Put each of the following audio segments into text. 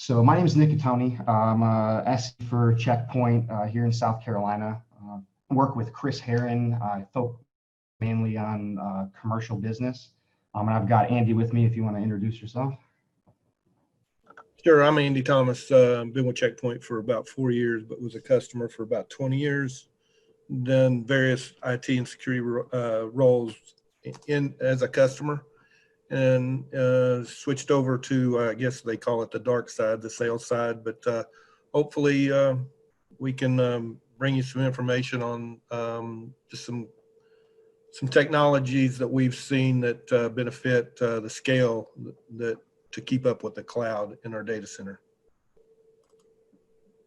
So my name is Nick Cattoni. I'm a SE for Checkpoint here in South Carolina. I work with Chris Herron. I focus mainly on commercial business. And I've got Andy with me if you want to introduce yourself. Sure, I'm Andy Thomas. Been with Checkpoint for about 4 years, but was a customer for about 20 years. Done various IT and security roles as a customer, and switched over to, I guess they call it the dark side, the sales side. But hopefully we can bring you some information on just some technologies that we've seen that benefit the scale that to keep up with the cloud in our data center.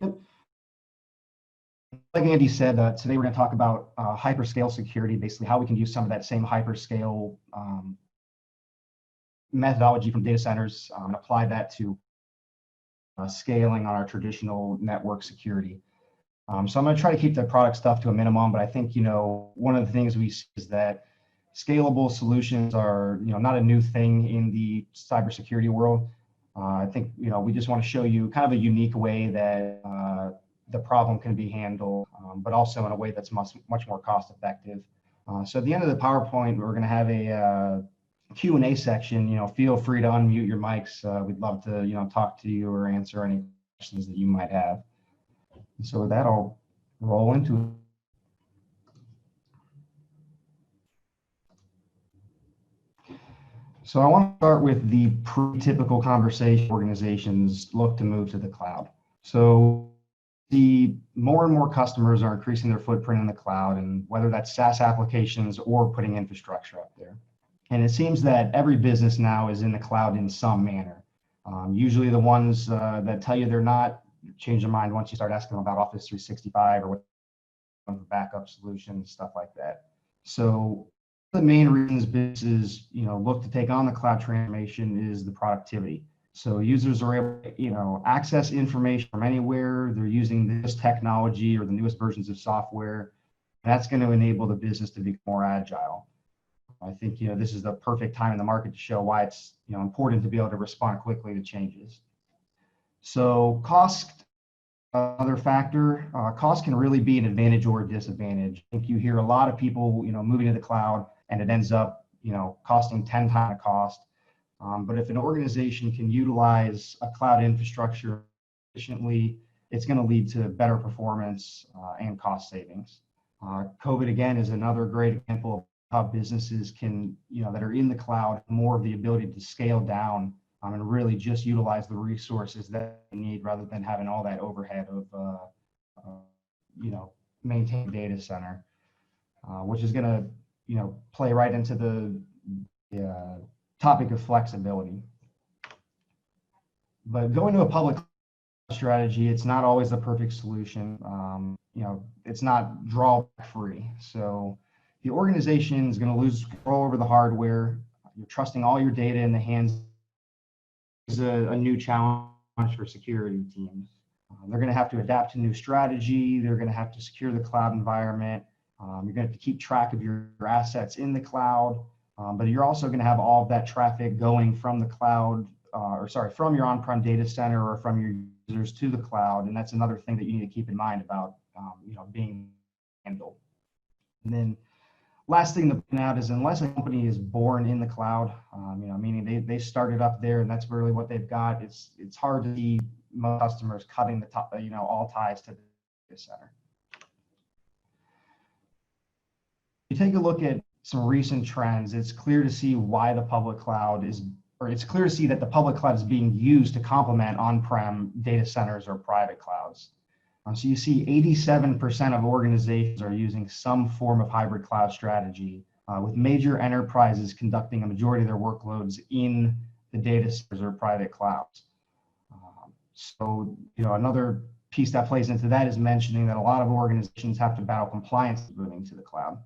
Like Andy said, today we're going to talk about HyperScale security, basically how we can use some of that same HyperScale methodology from data centers and apply that to scaling on our traditional network security. So I'm going to try to keep the product stuff to a minimum, but I think, one of the things we see is that scalable solutions are, not a new thing in the cybersecurity world. I think, we just want to show you kind of a unique way that the problem can be handled, but also in a way that's much more cost effective. So at the end of the PowerPoint, we're going to have a Q&A section. Feel free to unmute your mics. We'd love to, talk to you or answer any questions that you might have. And so with that, I'll roll into it. So I want to start with the typical conversation organizations look to move to the cloud. So the more and more customers are increasing their footprint in the cloud, and whether that's SaaS applications or putting infrastructure up there. And it seems that every business now is in the cloud in some manner. Usually the ones that tell you they're not change their mind once you start asking them about Office 365 or what backup solutions, stuff like that. So the main reasons businesses, look to take on the cloud transformation is the productivity. So users are able to, access information from anywhere. They're using this technology or the newest versions of software. That's going to enable the business to be more agile. I think, this is the perfect time in the market to show why it's, important to be able to respond quickly to changes. So cost, another factor, cost can really be an advantage or a disadvantage. I think you hear a lot of people, moving to the cloud, and it ends up, costing 10 times the cost. But if an organization can utilize a cloud infrastructure efficiently, it's going to lead to better performance and cost savings. COVID, again, is another great example of how businesses can, that are in the cloud, more of the ability to scale down and really just utilize the resources that they need rather than having all that overhead of, maintain data center, which is going to, play right into the topic of flexibility. But going to a public strategy, it's not always the perfect solution. It's not drawback free. So the organization is going to lose control over the hardware. You're trusting all your data in the hands is a new challenge for security teams. They're going to have to adapt to new strategy. They're going to have to secure the cloud environment. You're going to have to keep track of your assets in the cloud, but you're also going to have all of that traffic going from the cloud, from your on-prem data center or from your users to the cloud. And that's another thing that you need to keep in mind about, being handled. And then last thing to point out is unless a company is born in the cloud, meaning they started up there and that's really what they've got, it's hard to see most customers cutting the top, all ties to the data center. If you take a look at some recent trends, it's clear to see why the public cloud it's clear to see that the public cloud is being used to complement on-prem data centers or private clouds. So you see 87% of organizations are using some form of hybrid cloud strategy, with major enterprises conducting a majority of their workloads in the data centers or private clouds. So, another piece that plays into that is mentioning that a lot of organizations have to battle compliance moving to the cloud.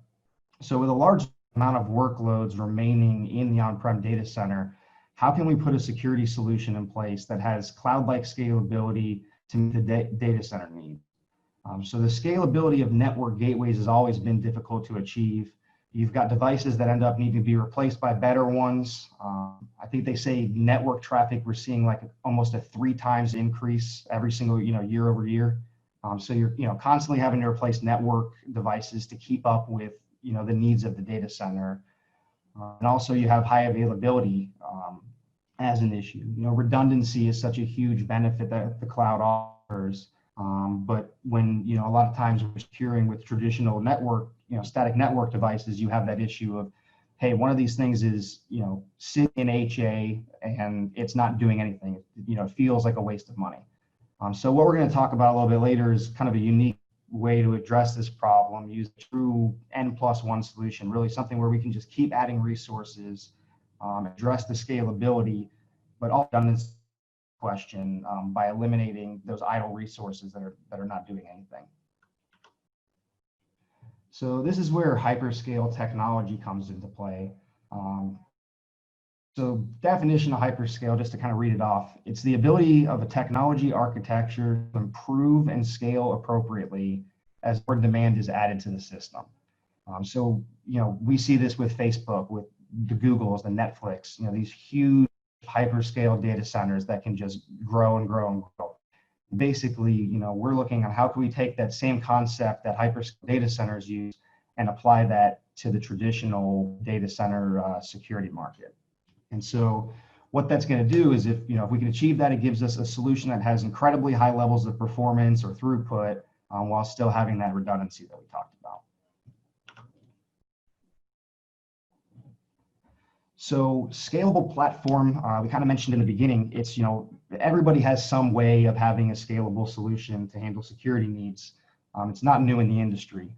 So with a large amount of workloads remaining in the on-prem data center, how can we put a security solution in place that has cloud-like scalability to meet the data center need? So the scalability of network gateways has always been difficult to achieve. You've got devices that end up needing to be replaced by better ones. I think they say network traffic, we're seeing like almost a 3 times increase every single, year over year. So you're, constantly having to replace network devices to keep up with, the needs of the data center. And also you have high availability as an issue. Redundancy is such a huge benefit that the cloud offers. But when, a lot of times we're securing with traditional network, static network devices, you have that issue of, hey, one of these things is, sitting in HA and it's not doing anything. It feels like a waste of money. So what we're going to talk about a little bit later is kind of a unique way to address this problem, use a true N+1 solution, really something where we can just keep adding resources, address the scalability, but all done this question by eliminating those idle resources that are not doing anything. So this is where HyperScale technology comes into play. So definition of HyperScale, just to kind of read it off, it's the ability of a technology architecture to improve and scale appropriately as more demand is added to the system. So, we see this with Facebook, with the Googles, the Netflix, these huge hyperscale data centers that can just grow and grow and grow. Basically, we're looking at how can we take that same concept that hyperscale data centers use and apply that to the traditional data center security market. And so what that's going to do is if we can achieve that, it gives us a solution that has incredibly high levels of performance or throughput while still having that redundancy that we talked about. So scalable platform, we kind of mentioned in the beginning, it's, everybody has some way of having a scalable solution to handle security needs. It's not new in the industry.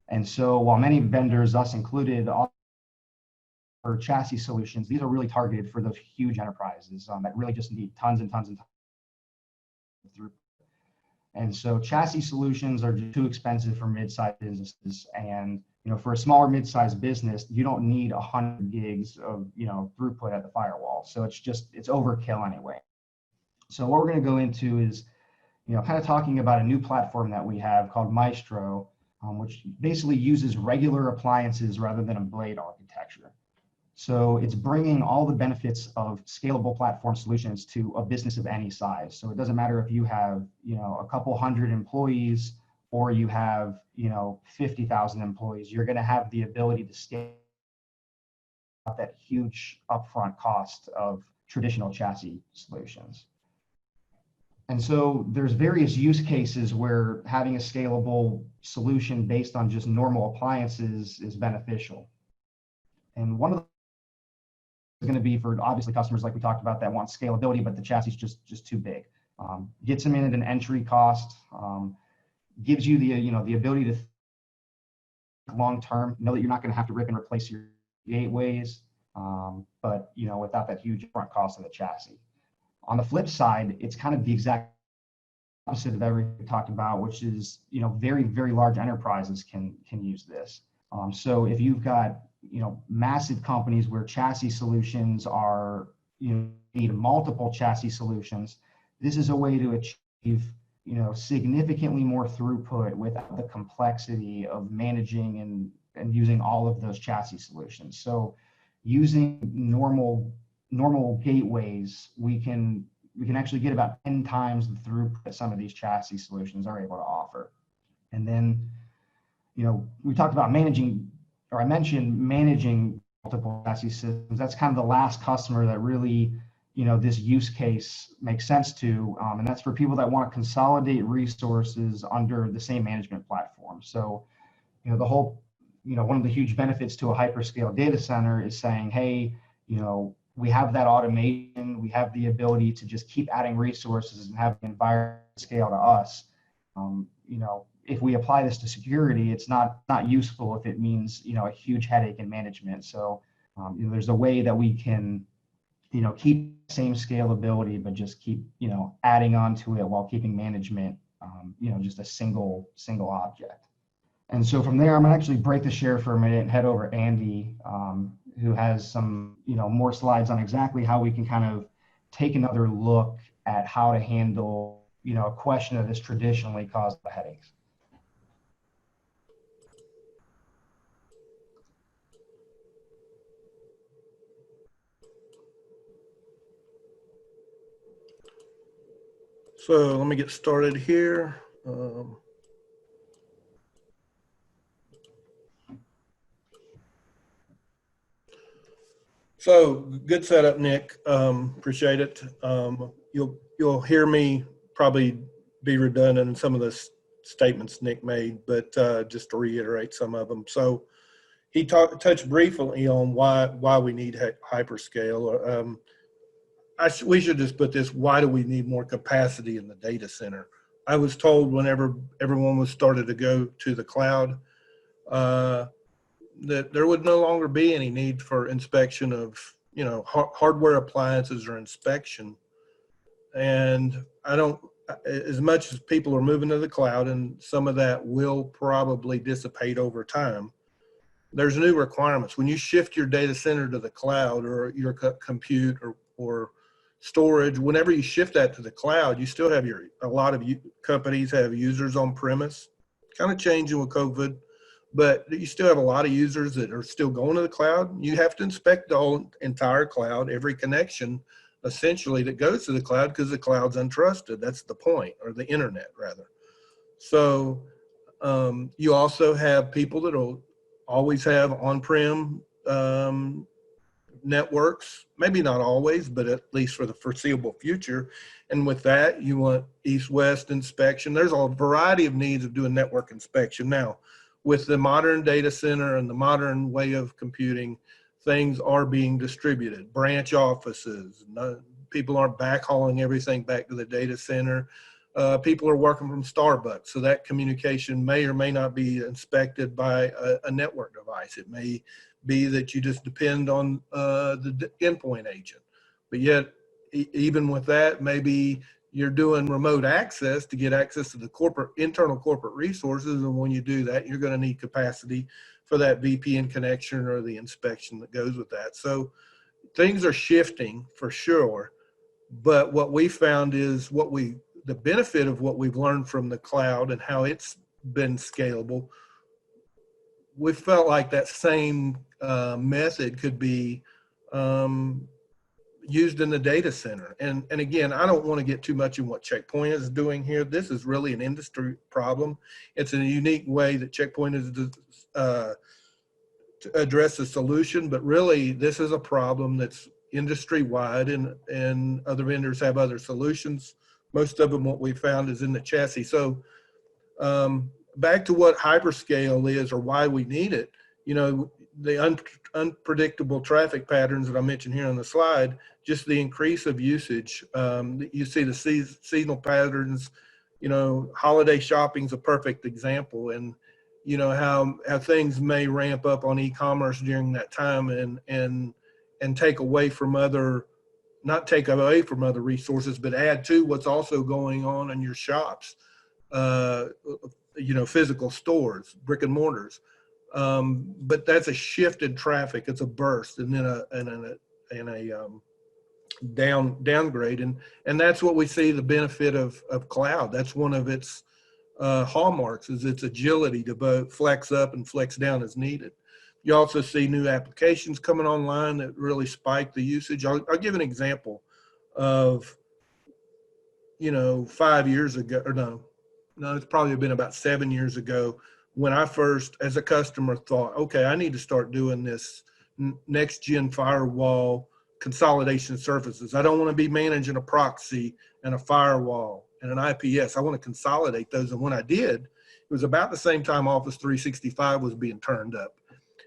And so while many vendors, us included, offer chassis solutions, these are really targeted for those huge enterprises that really just need tons and tons and tons of throughput. And so chassis solutions are just too expensive for mid-sized businesses. And for a smaller mid-sized business, you don't need 100 gigs of throughput at the firewall. So it's overkill anyway. So what we're going to go into is kind of talking about a new platform that we have called Maestro, which basically uses regular appliances rather than a blade architecture. So it's bringing all the benefits of scalable platform solutions to a business of any size. So it doesn't matter if you have, a couple hundred employees or you have, 50,000 employees, you're going to have the ability to scale without that huge upfront cost of traditional chassis solutions. And so there's various use cases where having a scalable solution based on just normal appliances is beneficial. And one of the is going to be for obviously customers like we talked about that want scalability, but the chassis is just too big. Gets them in at an entry cost, gives you the ability to long term, know that you're not going to have to rip and replace your gateways, but without that huge upfront cost of the chassis. On the flip side, it's kind of the exact opposite of everything we talked about, which is very, very large enterprises can use this. So if you've got massive companies where chassis solutions are, need multiple chassis solutions, this is a way to achieve, significantly more throughput without the complexity of managing and using all of those chassis solutions. So using normal gateways, we can actually get about 10 times the throughput that some of these chassis solutions are able to offer. And then, we talked about I mentioned managing multiple chassis systems. That's kind of the last customer that really, this use case makes sense to, and that's for people that want to consolidate resources under the same management platform. So, the whole, one of the huge benefits to a hyperscale data center is saying, hey, we have that automation, we have the ability to just keep adding resources and have the environment scale to us. If we apply this to security, it's not useful if it means, a huge headache in management. So there's a way that we can, keep the same scalability, but just keep, adding on to it while keeping management, just a single object. And so from there, I'm gonna actually break the share for a minute and head over to Andy, who has some, more slides on exactly how we can kind of take another look at how to handle, a question that has traditionally caused the headaches. So let me get started here. So good setup, Nick. Appreciate it. You'll hear me probably be redundant in some of the statements Nick made, but just to reiterate some of them. So he touched briefly on why we need HyperScale. We should just put this: why do we need more capacity in the data center? I was told whenever everyone was started to go to the cloud, that there would no longer be any need for inspection of, hardware appliances or inspection. And I don't, as much as people are moving to the cloud, and some of that will probably dissipate over time, there's new requirements. When you shift your data center to the cloud, or your compute or storage, whenever you shift that to the cloud, you still have a lot of companies have users on premise, kind of changing with COVID, but you still have a lot of users that are still going to the cloud. You have to inspect the whole entire cloud, every connection essentially that goes to the cloud, because the cloud's untrusted. That's the point, or the internet rather. So you also have people that will always have on-prem networks, maybe not always, but at least for the foreseeable future. And with that, you want east-west inspection. There's a variety of needs of doing network inspection. Now, with the modern data center and the modern way of computing, things are being distributed. Branch offices, people aren't backhauling everything back to the data center. People are working from Starbucks, so that communication may or may not be inspected by a network device. It may be that you just depend on the endpoint agent. But yet, even with that, maybe you're doing remote access to get access to the internal corporate resources, and when you do that, you're going to need capacity for that VPN connection or the inspection that goes with that. So things are shifting for sure, but what we found is the benefit of what we've learned from the cloud and how it's been scalable. We felt like that same method could be used in the data center. And again, I don't want to get too much in what Checkpoint is doing here. This is really an industry problem. It's a unique way that Checkpoint is to address the solution, but really this is a problem that's industry-wide, and other vendors have other solutions. Most of them, what we found, is in the chassis. So back to what HyperScale is, or why we need it, the unpredictable traffic patterns that I mentioned here on the slide, just the increase of usage. You see the seasonal patterns, holiday shopping is a perfect example. And how things may ramp up on e-commerce during that time, and take away from not take away from other resources, but add to what's also going on in your shops, physical stores, brick and mortars. But that's a shifted traffic. It's a burst, and then a downgrade, and that's what we see the benefit of cloud. That's one of its hallmarks, is its agility to both flex up and flex down as needed. You also see new applications coming online that really spike the usage. I'll give an example of, 5 years ago, or no, it's probably been about 7 years ago, when I first, as a customer, thought, okay, I need to start doing this next gen firewall consolidation services. I don't want to be managing a proxy and a firewall and an IPS. I want to consolidate those. And when I did, it was about the same time Office 365 was being turned up.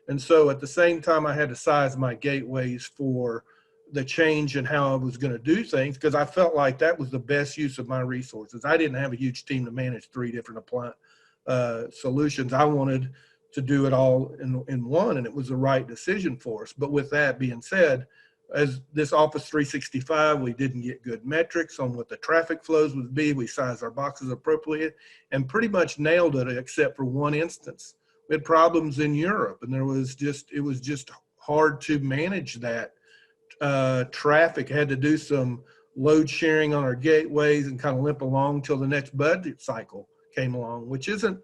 And so at the same time, I had to size my gateways for the change in how I was going to do things, because I felt like that was the best use of my resources. I didn't have a huge team to manage 3 different solutions. I wanted to do it all in one, and it was the right decision for us. But with that being said, as this Office 365, we didn't get good metrics on what the traffic flows would be. We sized our boxes appropriately and pretty much nailed it, except for one instance. We had problems in Europe, and it was just hard to manage that traffic. Had to do some load sharing on our gateways and kind of limp along till the next budget cycle came along, which isn't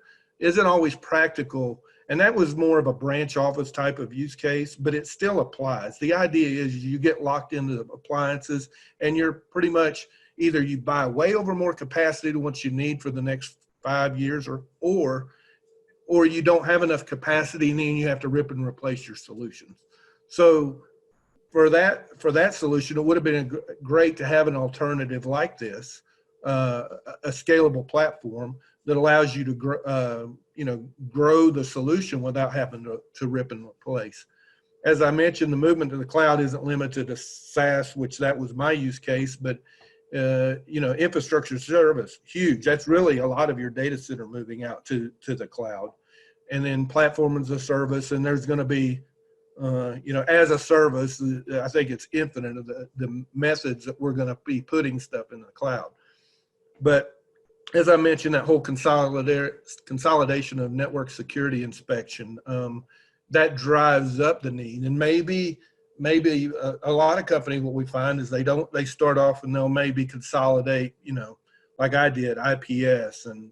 always practical. And that was more of a branch office type of use case, but it still applies. The idea is you get locked into the appliances, and you're pretty much either you buy way over more capacity to what you need for the next 5 years, or you don't have enough capacity and then you have to rip and replace your solutions. So for that solution, it would have been great to have an alternative like this, a scalable platform that allows you to grow the solution without having to rip and replace. As I mentioned, the movement to the cloud isn't limited to SaaS, which that was my use case, but infrastructure service, huge. That's really a lot of your data center moving out to the cloud. And then platform as a service, and there's going to be, as a service, I think it's infinite of the methods that we're going to be putting stuff in the cloud. But as I mentioned, that whole consolidation of network security inspection, that drives up the need. And maybe a lot of companies, what we find is they start off and they'll maybe consolidate, like I did, IPS and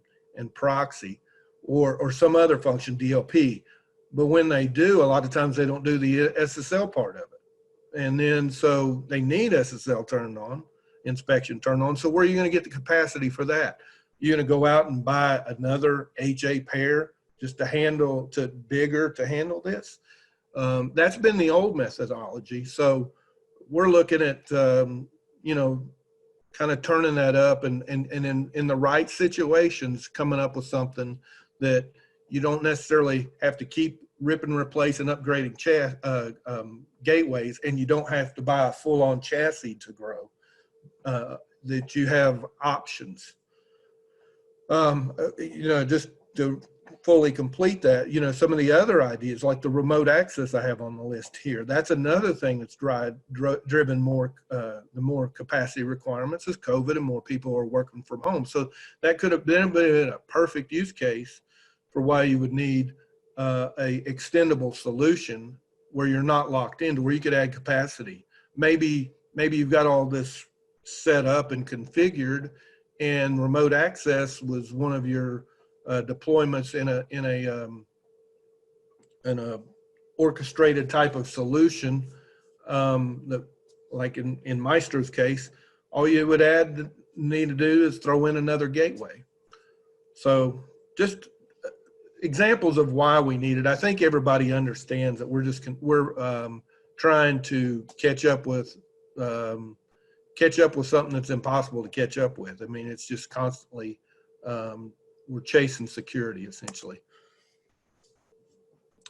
proxy or some other function, DLP. But when they do, a lot of times they don't do the SSL part of it. And then so they need SSL turned on, inspection turned on. So where are you going to get the capacity for that? You're going to go out and buy another HA pair just to handle this. That's been the old methodology. So we're looking at, kind of turning that up and in the right situations, coming up with something that you don't necessarily have to keep ripping and replacing, upgrading gateways, and you don't have to buy a full-on chassis to grow, that you have options. Just to fully complete that, some of the other ideas like the remote access I have on the list here, that's another thing that's driven more, the more capacity requirements is COVID and more people are working from home. So that could have been a perfect use case for why you would need a extendable solution where you're not locked into, where you could add capacity. Maybe you've got all this set up and configured, and remote access was one of your deployments in a orchestrated type of solution. That, like in Maestro's case, all you would need to do is throw in another gateway. So just examples of why we need it. I think everybody understands that we're trying to catch up with something that's impossible to catch up with. I mean, it's just constantly, we're chasing security essentially.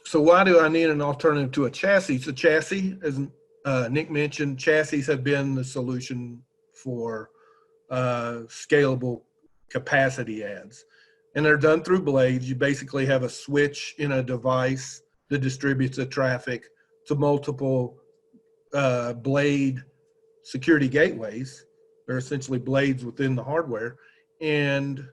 So why do I need an alternative to a chassis? So chassis, as Nick mentioned, chassis have been the solution for scalable capacity adds. And they're done through blades. You basically have a switch in a device that distributes the traffic to multiple blade security gateways. They're essentially blades within the hardware. And,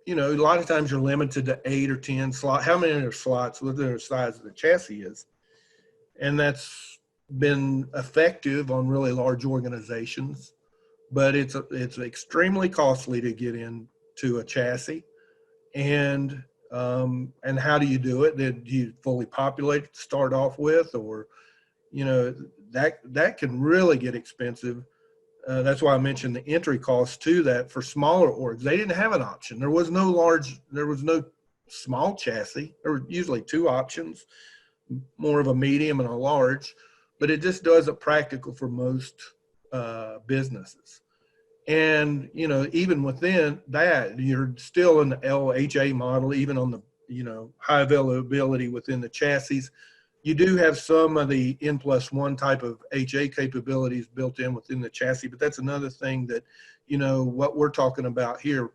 a lot of times you're limited to 8 or 10 slots. How many are slots within the size of the chassis is? And that's been effective on really large organizations, but it's extremely costly to get into a chassis. And how do you do it? Do you fully populate it to start off with, or that can really get expensive. That's why I mentioned the entry cost to that for smaller orgs. They didn't have an option. There was no small chassis. There were usually 2 options, more of a medium and a large, but it just wasn't practical for most businesses. And, even within that, you're still in the LHA model, even on the, high availability within the chassis. You do have some of the N+1 type of HA capabilities built in within the chassis, but that's another thing that, what we're talking about here.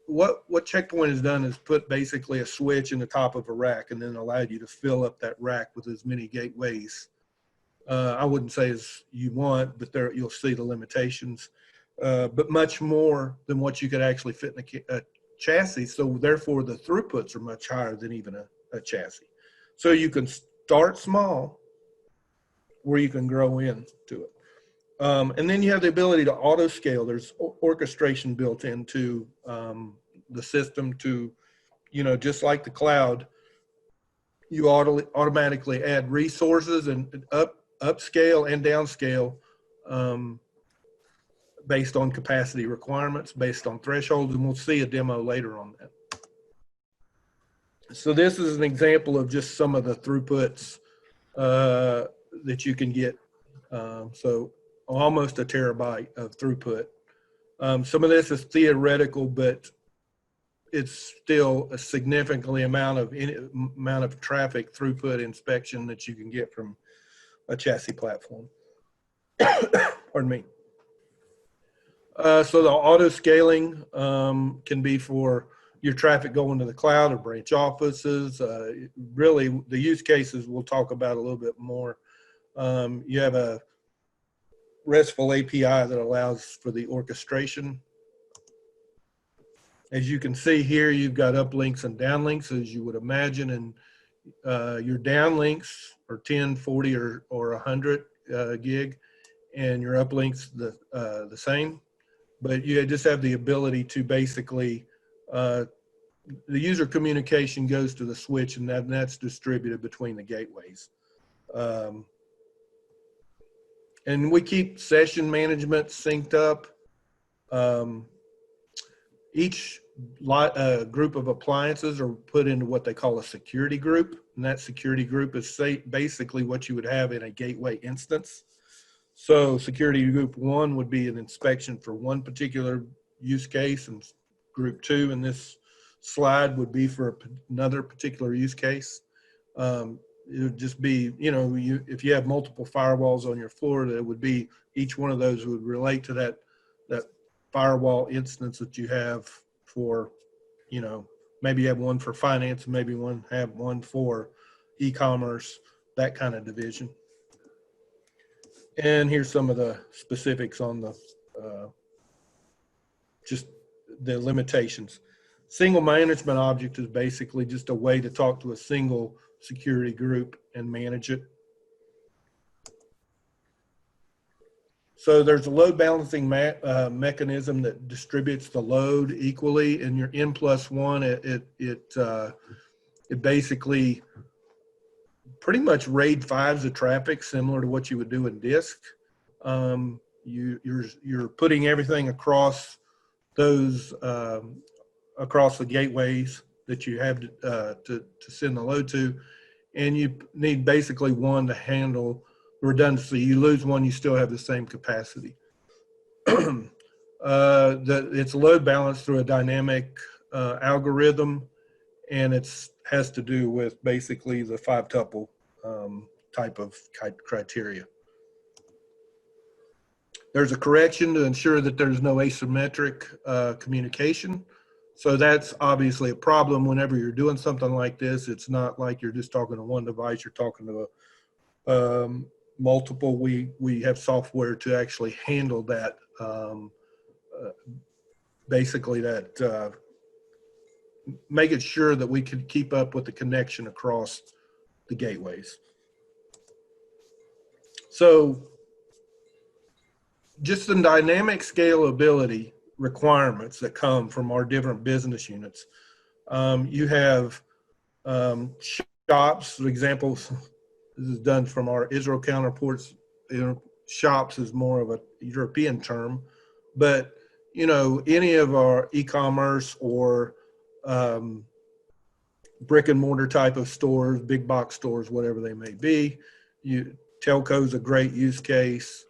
What Checkpoint has done is put basically a switch in the top of a rack and then allowed you to fill up that rack with as many gateways. I wouldn't say as you want, but there you'll see the limitations. But much more than what you could actually fit in a chassis. So therefore the throughputs are much higher than even a chassis. So you can start small where you can grow into it. And then you have the ability to auto scale. There's orchestration built into the system to, just like the cloud, you automatically add resources and upscale and downscale based on capacity requirements, based on thresholds, and we'll see a demo later on that. So this is an example of just some of the throughputs that you can get. So almost a terabyte of throughput. Some of this is theoretical, but it's still a significantly amount of traffic throughput inspection that you can get from a chassis platform. Pardon me. So the auto scaling can be for your traffic going to the cloud or branch offices. Really, the use cases we'll talk about a little bit more. You have a RESTful API that allows for the orchestration. As you can see here, you've got uplinks and downlinks, as you would imagine, and your downlinks are 10, 40, or 100 gig, and your uplinks the same. But you just have the ability to basically, the user communication goes to the switch, and that's distributed between the gateways. And we keep session management synced up. Each group of appliances are put into what they call a security group, and that security group is basically what you would have in a gateway instance. So security group 1 would be an inspection for one particular use case, and group 2 in this slide would be for another particular use case. It would just be, if you have multiple firewalls on your floor, that would be, each one of those would relate to that firewall instance that you have for, maybe you have one for finance, maybe have one for e-commerce, that kind of division. And here's some of the specifics on the just the limitations. Single management object is basically just a way to talk to a single security group and manage it. So there's a load balancing mechanism that distributes the load equally, and your N+1, it basically pretty much RAID 5s the traffic, similar to what you would do in disk. You're putting everything across those across the gateways that you have to send the load to, and you need basically one to handle redundancy. You lose one, you still have the same capacity. It's load balanced through a dynamic algorithm, and it has to do with basically the 5-tuple type of criteria. There's a correction to ensure that there's no asymmetric communication. So that's obviously a problem whenever you're doing something like this. It's not like you're just talking to one device, you're talking to multiple. We have software to actually handle that, basically that, making sure that we can keep up with the connection across the gateways. So just the dynamic scalability requirements that come from our different business units. You have shops, for example, this is done from our Israel counterparts. Shops is more of a European term, but any of our e-commerce or brick and mortar type of stores, big box stores, whatever they may be, telco is a great use case.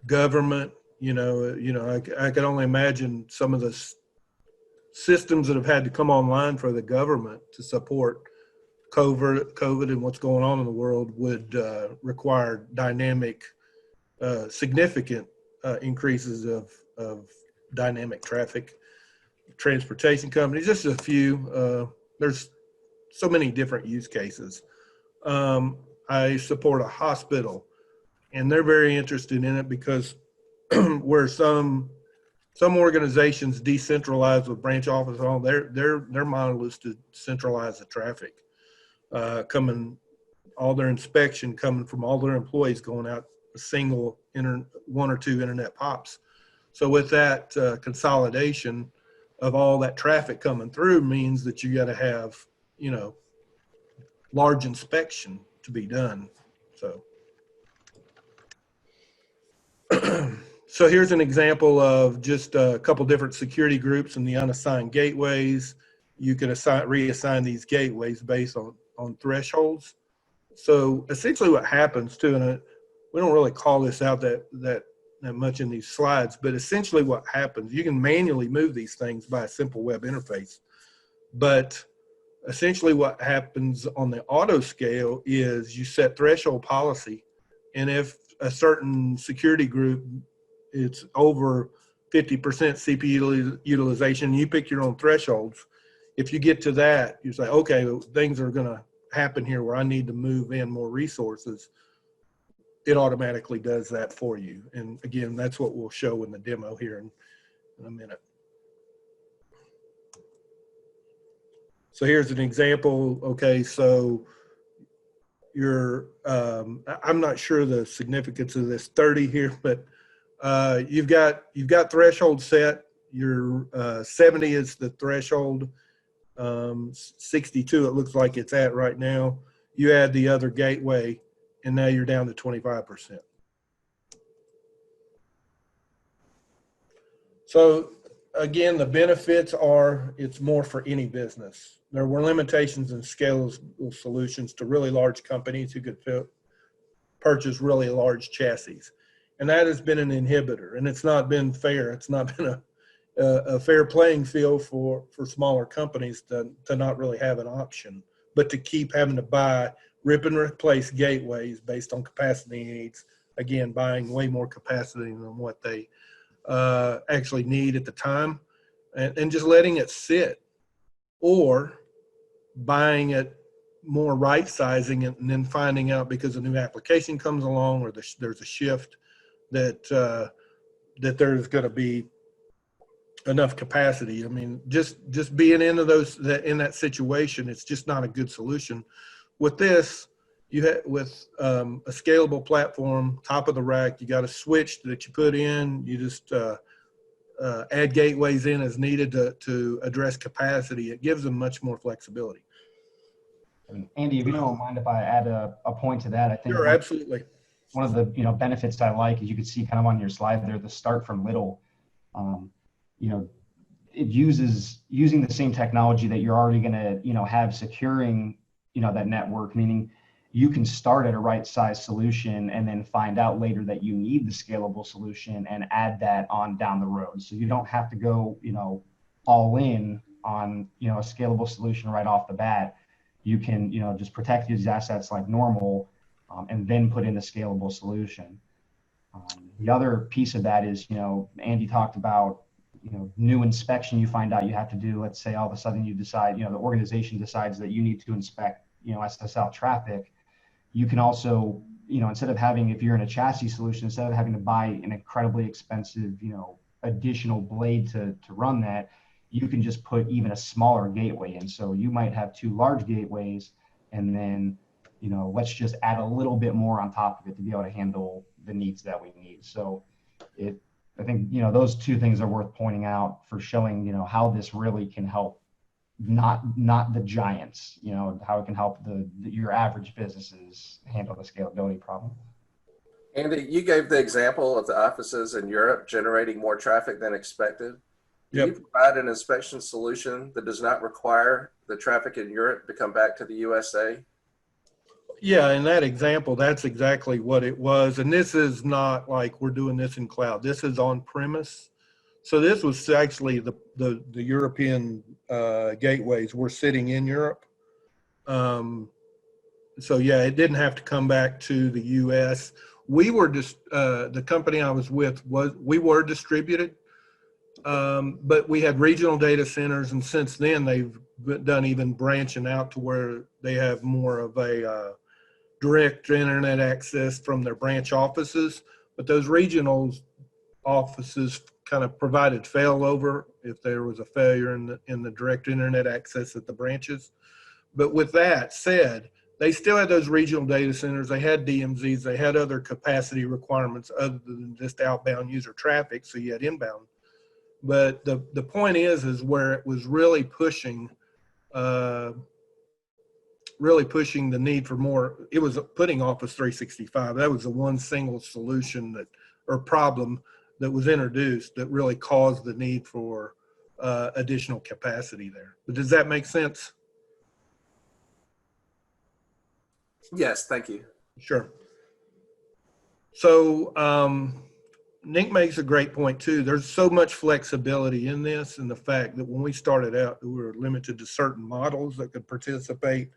Government, I can only imagine some of the systems that have had to come online for the government to support COVID and what's going on in the world would require dynamic, significant increases of dynamic traffic. Transportation companies, just a few. There's so many different use cases. I support a hospital, and they're very interested in it because where some organizations decentralize with branch office and all, their model is to centralize the traffic, all their inspection coming from all their employees going out a single one or two internet pops. So with that consolidation of all that traffic coming through means that you got to have large inspection to be done. So So here's an example of just a couple different security groups and the unassigned gateways. You can reassign these gateways based on thresholds. So essentially what happens too, and we don't really call this out that much in these slides, but essentially what happens, you can manually move these things by a simple web interface. But essentially what happens on the auto scale is you set threshold policy, and if a certain security group, it's over 50% CPU utilization, you pick your own thresholds. If you get to that, you say, okay, things are going to happen here where I need to move in more resources. It automatically does that for you. And again, that's what we'll show in the demo here in a minute. So here's an example. Okay, so I'm not sure the significance of this 30 here, but you've got threshold set. Your 70 is the threshold. 62 it looks like it's at right now. You add the other gateway, and now you're down to 25%. So again, the benefits are it's more for any business. There were limitations in scalable solutions to really large companies who could purchase really large chassis. And that has been an inhibitor, and it's not been fair. It's not been a fair playing field for smaller companies to not really have an option, but to keep having to buy, rip and replace gateways based on capacity needs. Again, buying way more capacity than what they actually need at the time, and just letting it sit, or buying it more, right sizing it, and then finding out because a new application comes along or there's a shift that there's going to be enough capacity. I mean, just being into in that situation, it's just not a good solution. With this, with a scalable platform, top of the rack, you got a switch that you put in. You just add gateways in as needed to address capacity. It gives them much more flexibility. Andy, if you don't mind if I add a point to that, I think sure, absolutely. One of the benefits I like is you could see kind of on your slide there, the start from little. It using the same technology that you're already going to have securing that network, meaning you can start at a right size solution and then find out later that you need the scalable solution and add that on down the road. So you don't have to go all in on a scalable solution right off the bat. You can just protect these assets like normal, and then put in a scalable solution. The other piece of that is Andy talked about new inspection you find out you have to do. Let's say all of a sudden you decide, the organization decides that you need to inspect, SSL traffic. You can also, instead of having, if you're in a chassis solution, instead of having to buy an incredibly expensive, additional blade to run that, you can just put even a smaller gateway in. So you might have two large gateways, and then, let's just add a little bit more on top of it to be able to handle the needs that we need. So I think, those two things are worth pointing out for showing, how this really can help not the giants, how it can help your average businesses handle the scalability problem. Andy, you gave the example of the offices in Europe generating more traffic than expected. Do you provide an inspection solution that does not require the traffic in Europe to come back to the USA? Yeah, in that example, that's exactly what it was. And this is not like we're doing this in cloud. This is on premise. So this was actually the European gateways were sitting in Europe. So yeah, it didn't have to come back to the US. We were just, the company I was with we were distributed, but we had regional data centers. And since then they've done even branching out to where they have more of a direct internet access from their branch offices, but those regional offices kind of provided failover if there was a failure in the direct internet access at the branches. But with that said, they still had those regional data centers. They had DMZs. They had other capacity requirements other than just outbound user traffic. So you had inbound. But the point is where it was really pushing the need for more. It was putting Office 365. That was the one single solution or problem that was introduced that really caused the need for additional capacity there. But does that make sense? Yes, thank you. Sure. So Nick makes a great point too. There's so much flexibility in this, and the fact that when we started out, we were limited to certain models that could participate.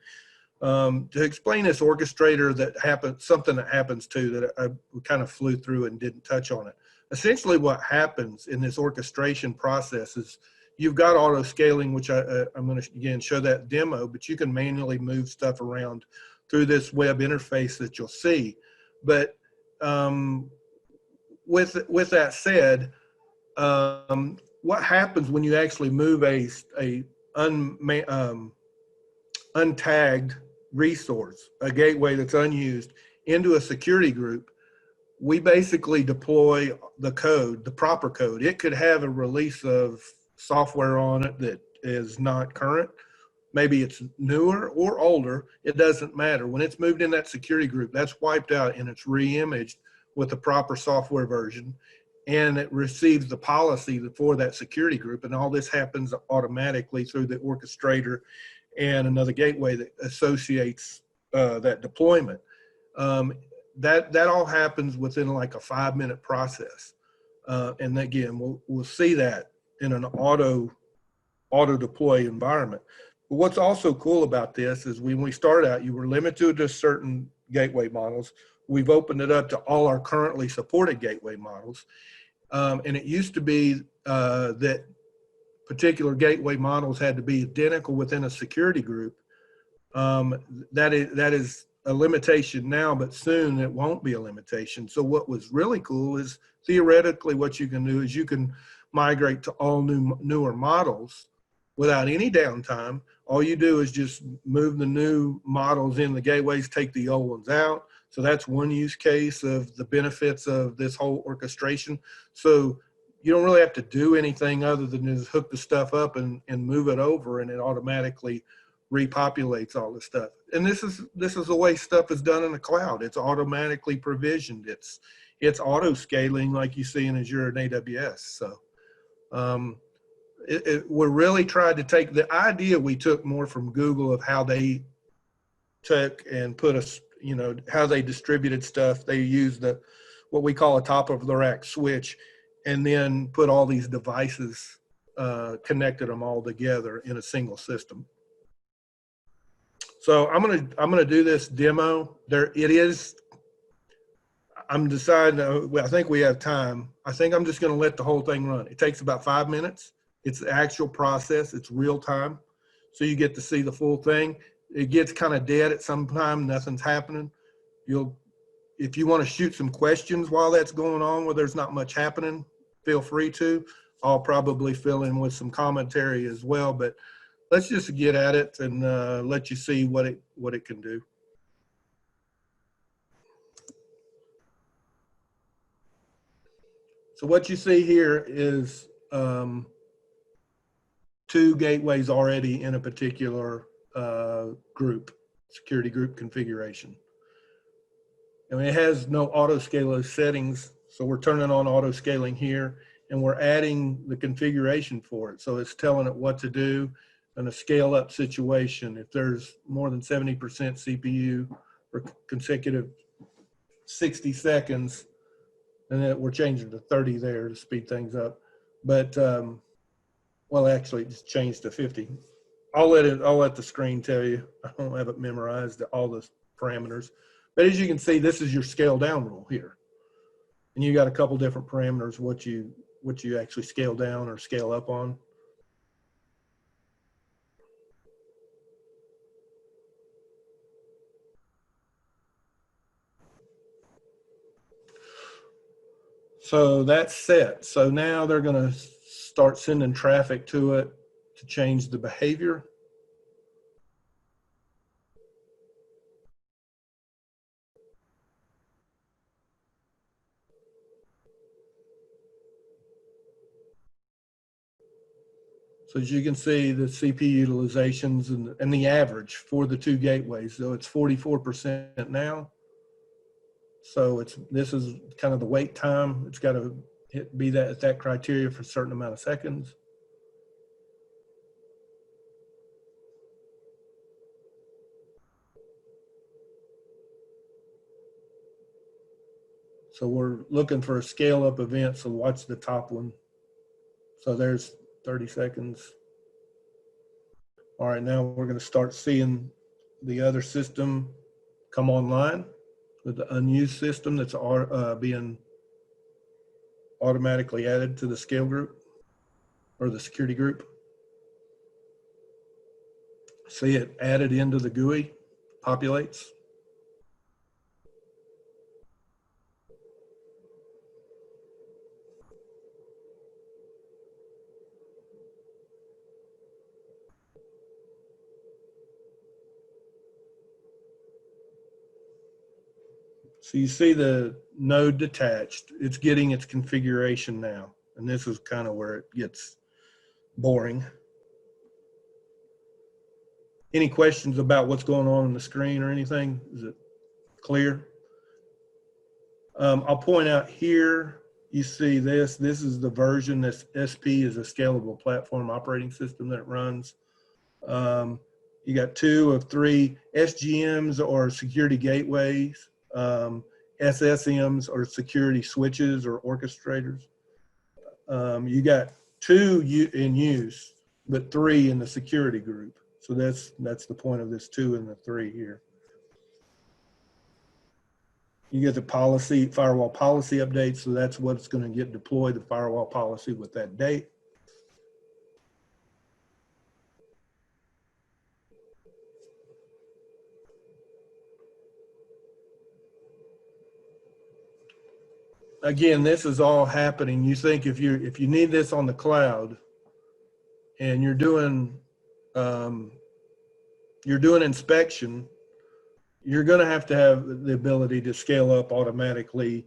To explain this orchestrator that happens, something that happens too that I kind of flew through and didn't touch on it. Essentially what happens in this orchestration process is you've got auto scaling, which I'm going to again show that demo, but you can manually move stuff around through this web interface that you'll see. But with that said, what happens when you actually move a untagged resource, a gateway that's unused, into a security group? We basically deploy the code, the proper code. It could have a release of software on it that is not current. Maybe it's newer or older. It doesn't matter. When it's moved in that security group, that's wiped out and it's re-imaged with the proper software version, and it receives the policy for that security group. And all this happens automatically through the orchestrator and another gateway that associates that deployment. That all happens within like a 5-minute process. And again, we'll see that in an auto deploy environment. But what's also cool about this is when we start out, you were limited to certain gateway models. We've opened it up to all our currently supported gateway models. And it used to be that particular gateway models had to be identical within a security group. That is a limitation now, but soon it won't be a limitation. So what was really cool is theoretically what you can do is you can migrate to all newer models without any downtime. All you do is just move the new models in the gateways, take the old ones out. So that's one use case of the benefits of this whole orchestration. So you don't really have to do anything other than just hook the stuff up and move it over, and it automatically repopulates all this stuff. And this is the way stuff is done in the cloud. It's automatically provisioned. It's auto scaling like you see in Azure and AWS. So we're really trying to take the idea we took more from Google of how they took and put us, how they distributed stuff. They used what we call a top of the rack switch, and then put all these devices, connected them all together in a single system. So I'm gonna do this demo. There it is. I'm deciding. I think we have time. I think I'm just gonna let the whole thing run. It takes about 5 minutes. It's the actual process. It's real time, so you get to see the full thing. It gets kind of dead at some time. Nothing's happening. If you want to shoot some questions while that's going on, where there's not much happening, feel free to. I'll probably fill in with some commentary as well, but let's just get at it and let you see what it can do. So what you see here is 2 gateways already in a particular security group configuration. And it has no auto scaler settings, so we're turning on auto scaling here, and we're adding the configuration for it. So it's telling it what to do in a scale up situation. If there's more than 70% CPU for consecutive 60 seconds, and then we're changing to 30 there to speed things up. But well, actually, it's changed to 50. I'll let the screen tell you. I don't have it memorized, all the parameters. But as you can see, this is your scale down rule here. And you got a couple different parameters, what you actually scale down or scale up on. So that's set. So now they're going to start sending traffic to it to change the behavior. So as you can see, the CPU utilizations and the average for the 2 gateways. So it's 44% now. So this is kind of the wait time. It's got a be that at that criteria for a certain amount of seconds. So we're looking for a scale up event. So watch the top one. So there's 30 seconds. All right, now we're going to start seeing the other system come online with the unused system that's being automatically added to the scale group or the security group. See it added into the GUI, populates. So you see the node detached. It's getting its configuration now. And this is kind of where it gets boring. Any questions about what's going on the screen or anything? Is it clear? I'll point out here, you see this. This is the version. This SP is a scalable platform operating system that it runs. You got 2 of 3 SGMs or security gateways. SSMs or security switches or orchestrators. You got 2 in use, but 3 in the security group. So that's the point of this 2 and the 3 here. You get the policy, firewall policy update. So that's what's going to get deployed, the firewall policy with that date. Again, this is all happening. You think if you need this on the cloud and you're doing inspection, you're going to have the ability to scale up automatically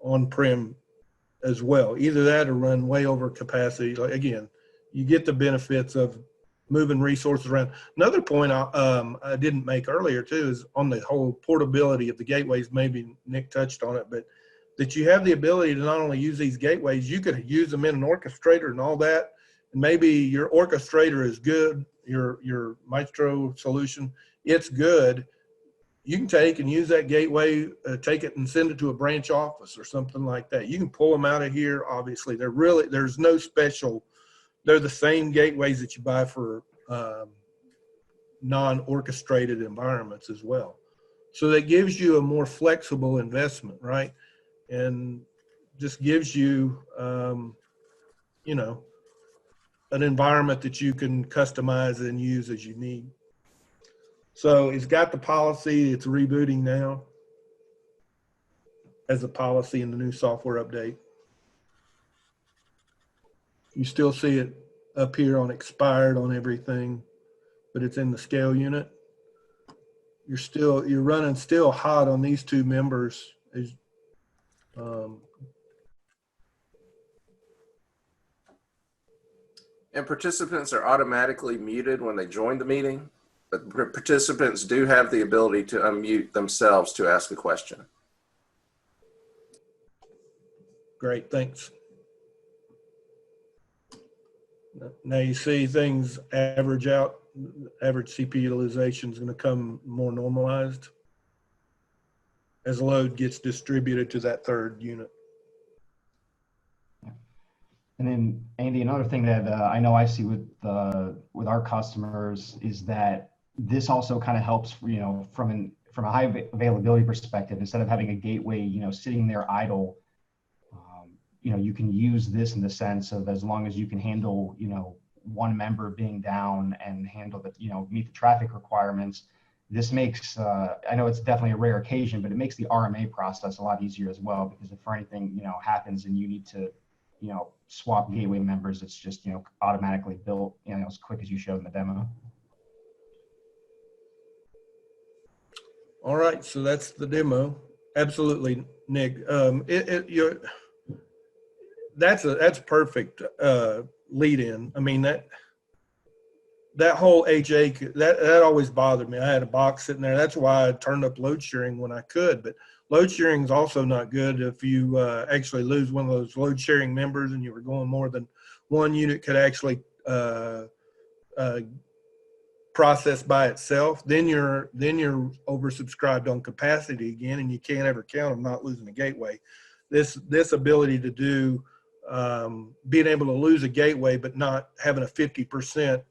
on-prem as well. Either that or run way over capacity. Like, again, you get the benefits of moving resources around. Another point I didn't make earlier too is on the whole portability of the gateways. Maybe Nick touched on it, but that you have the ability to not only use these gateways, you could use them in an orchestrator and all that. And maybe your orchestrator is good, your Maestro solution, it's good. You can take and use that gateway, take it and send it to a branch office or something like that. You can pull them out of here. Obviously, there's no special, they're the same gateways that you buy for non-orchestrated environments as well. So that gives you a more flexible investment, right? And just gives you, you know, an environment that you can customize and use as you need. So it's got the policy, it's rebooting now as a policy in the new software update. You still see it up here on expired on everything, but it's in the scale unit. You're running still hot on these 2 members. And participants are automatically muted when they join the meeting, but participants do have the ability to unmute themselves to ask a question. Great, thanks. Now you see things average out, average CPU utilization is going to come more normalized as load gets distributed to that 3rd unit. And then, Andy, another thing that I know I see with our customers is that this also kind of helps, you know, from a high availability perspective. Instead of having a gateway, you know, sitting there idle, you know, you can use this in the sense of as long as you can handle, you know, 1 member being down and handle the, you know, meet the traffic requirements. This makes, I know it's definitely a rare occasion, but it makes the RMA process a lot easier as well, because if anything, you know, happens and you need to, you know, swap gateway members, it's just, you know, automatically built, you know, as quick as you showed in the demo. All right, so that's the demo. Absolutely, Nick. That's perfect lead in. I mean, that whole HA, that always bothered me. I had a box sitting there. That's why I turned up load sharing when I could. But Load sharing is also not good. If you actually lose one of those load sharing members and you were going more than one unit could actually process by itself, then you're oversubscribed on capacity again, and you can't ever count on not losing a gateway. This ability to do being able to lose a gateway but not having a 50%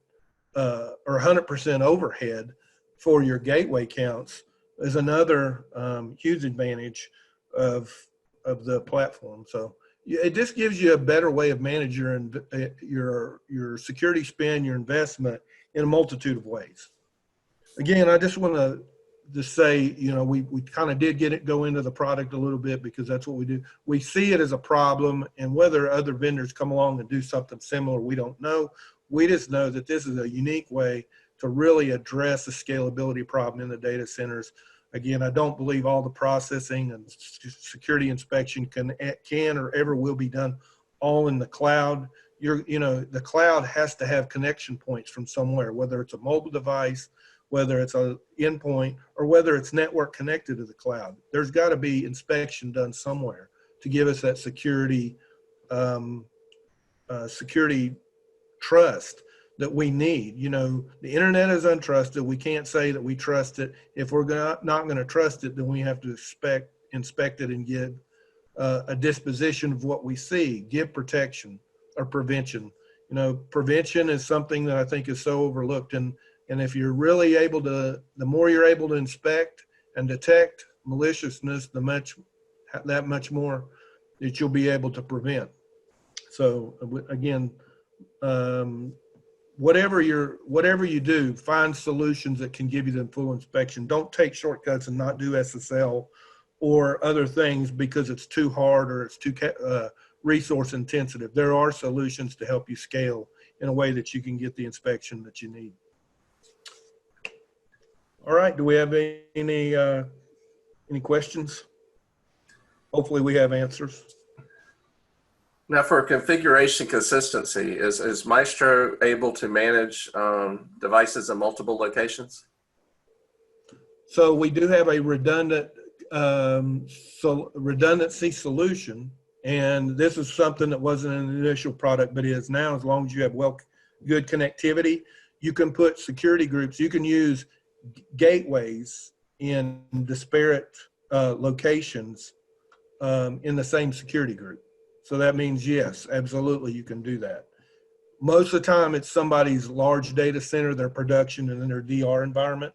or 100% overhead for your gateway counts is another huge advantage of the platform. So it just gives you a better way of managing your security spend, your investment in a multitude of ways. Again, I just want to just say, you know, we kind of did go into the product a little bit because that's what we do. We see it as a problem, and whether other vendors come along and do something similar, we don't know. We just know that this is a unique way to really address the scalability problem in the data centers. Again, I don't believe all the processing and security inspection can or ever will be done all in the cloud. The cloud has to have connection points from somewhere, whether it's a mobile device, whether it's an endpoint, or whether it's network connected to the cloud. There's got to be inspection done somewhere to give us that security trust that we need. You know, the internet is untrusted. We can't say that we trust it. If we're not going to trust it, then we have to inspect it and give a disposition of what we see, give protection or prevention. You know, prevention is something that I think is so overlooked. And if you're really able to, the more you're able to inspect and detect maliciousness, that much more that you'll be able to prevent. So again, whatever you do, find solutions that can give you the full inspection. Don't take shortcuts and not do SSL or other things because it's too hard or it's too resource intensive. There are solutions to help you scale in a way that you can get the inspection that you need. All right, do we have any questions? Hopefully we have answers. Now, for configuration consistency, is Maestro able to manage devices in multiple locations? So we do have a redundancy solution, and this is something that wasn't an initial product, but is now. As long as you have good connectivity, you can put security groups. You can use gateways in disparate locations in the same security group. So that means, yes, absolutely, you can do that. Most of the time, it's somebody's large data center, their production, and then their DR environment,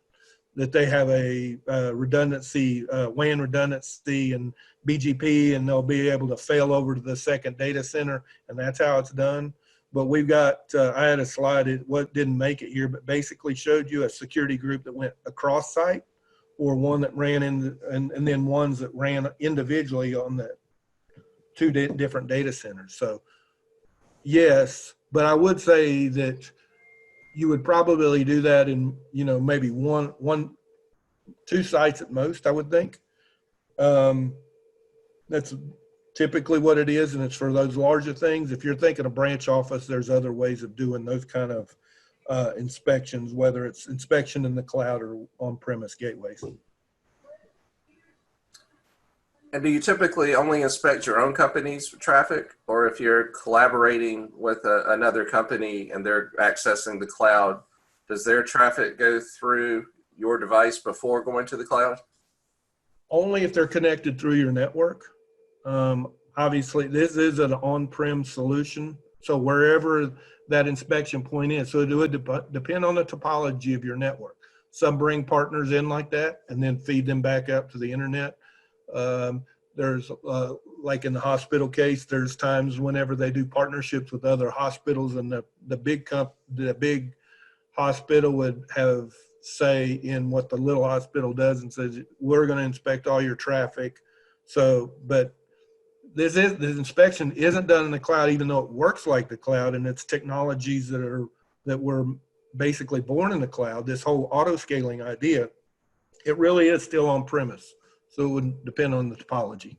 that they have a redundancy, WAN redundancy and BGP, and they'll be able to fail over to the second data center, and that's how it's done. But we've got, I had a slide, what didn't make it here, but basically showed you a security group that went across site, or one that ran in, and then ones that ran individually on the two different data centers. So yes, but I would say that you would probably do that in, you know, maybe two sites at most, I would think. That's typically what it is, and it's for those larger things. If you're thinking a branch office, there's other ways of doing those kind of inspections, whether it's inspection in the cloud or on-premise gateways. And do you typically only inspect your own company's traffic, or if you're collaborating with another company and they're accessing the cloud, does their traffic go through your device before going to the cloud? Only if they're connected through your network. Obviously, this is an on-prem solution, so wherever that inspection point is, so it would depend on the topology of your network. Some bring partners in like that and then feed them back up to the internet. There's like in the hospital case, there's times whenever they do partnerships with other hospitals, and the big hospital would have say in what the little hospital does and says, we're going to inspect all your traffic. So, but the inspection isn't done in the cloud, even though it works like the cloud, and it's technologies that were basically born in the cloud. This whole auto scaling idea, it really is still on premise. So it would depend on the topology.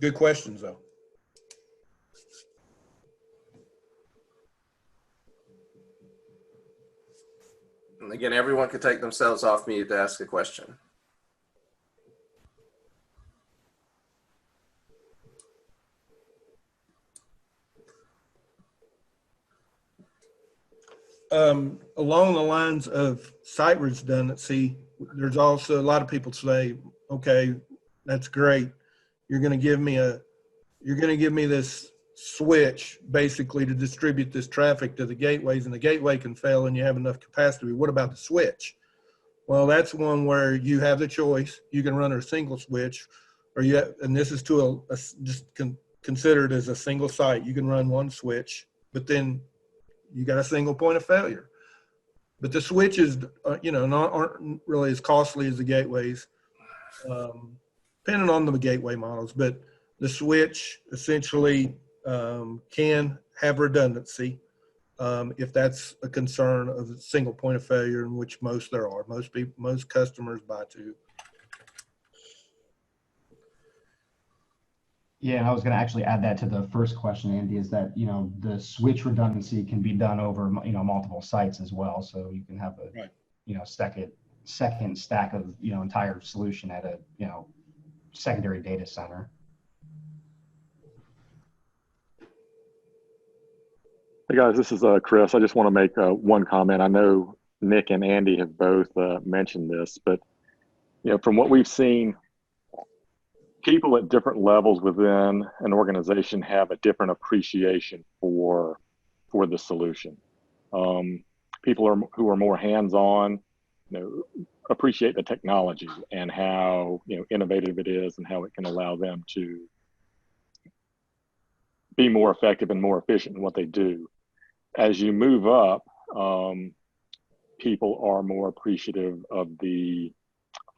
Good questions, though. And again, everyone can take themselves off mute to ask a question. along the lines of site redundancy, there's also a lot of people say, okay, that's great. You're going to give me this switch basically to distribute this traffic to the gateways, and the gateway can fail and you have enough capacity. What about the switch? Well, that's one where you have the choice. You can run a single switch, or and this is to consider it as a single site. You can run one switch, but then you got a single point of failure. But the switches, aren't really as costly as the gateways, depending on the gateway models. But the switch essentially can have redundancy if that's a concern of a single point of failure, in which there are. Most customers buy two. Yeah, and I was going to actually add that to the first question, Andy, is that, the switch redundancy can be done over, multiple sites as well. So you can have a, right, second stack of, entire solution at a, secondary data center. Hey guys, this is Chris. I just want to make one comment. I know Nick and Andy have both mentioned this, but from what we've seen, people at different levels within an organization have a different appreciation for the solution. People who are more hands-on, appreciate the technology and how innovative it is and how it can allow them to be more effective and more efficient in what they do. As you move up, people are more appreciative of the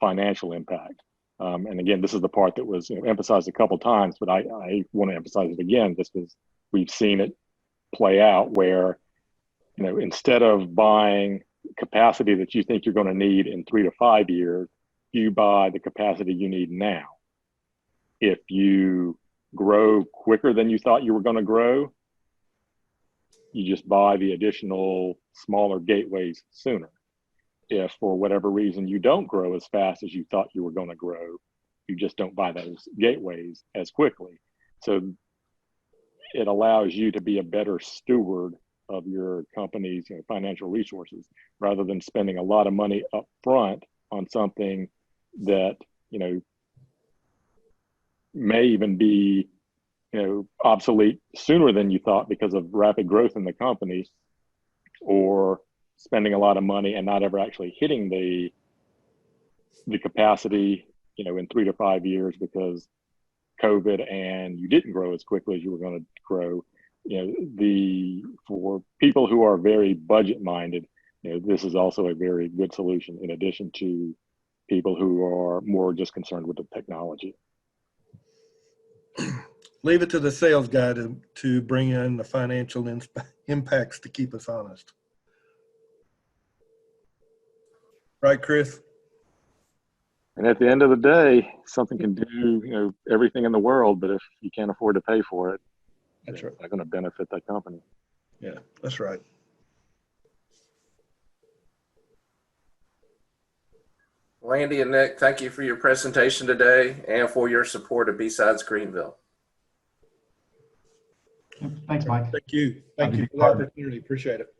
financial impact. And again, this is the part that was emphasized a couple times, but I want to emphasize it again, just because we've seen it play out where, instead of buying capacity that you think you're going to need in 3 to 5 years, you buy the capacity you need now. If you grow quicker than you thought you were going to grow, you just buy the additional smaller gateways sooner. If for whatever reason you don't grow as fast as you thought you were going to grow, you just don't buy those gateways as quickly. So it allows you to be a better steward of your company's financial resources, rather than spending a lot of money up front on something that may even be obsolete sooner than you thought because of rapid growth in the company, or spending a lot of money and not ever actually hitting the capacity in 3 to 5 years because COVID and you didn't grow as quickly as you were going to grow. For people who are very budget minded, this is also a very good solution, in addition to people who are more just concerned with the technology. Leave it to the sales guy to bring in the financial impacts to keep us honest. Right, Chris? And at the end of the day, something can do everything in the world, but if you can't afford to pay for it, that's right, it's not going to benefit that company. Yeah, that's right. Well, Andy and Nick, thank you for your presentation today and for your support of BSidesGVL. Thanks, Mike. Thank you. Thank you for the opportunity. Appreciate it.